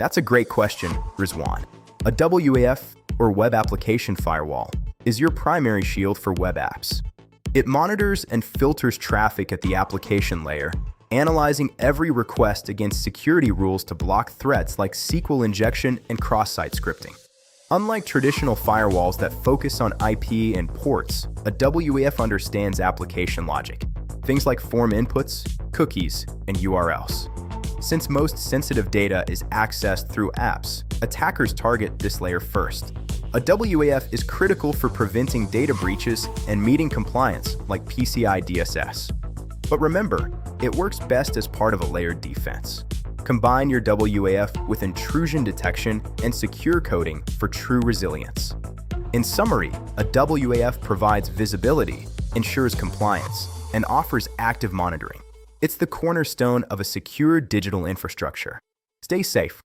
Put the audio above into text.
That's a great question, Rizwan. A WAF, or Web Application Firewall, is your primary shield for web apps. It monitors and filters traffic at the application layer, analyzing every request against security rules to block threats like SQL injection and cross-site scripting. Unlike traditional firewalls that focus on IP and ports, a WAF understands application logic, things like form inputs, cookies, and URLs. Since most sensitive data is accessed through apps, attackers target this layer first. A WAF is critical for preventing data breaches and meeting compliance like PCI DSS. But remember, it works best as part of a layered defense. Combine your WAF with intrusion detection and secure coding for true resilience. In summary, a WAF provides visibility, ensures compliance, and offers active monitoring. It's the cornerstone of a secure digital infrastructure. Stay safe.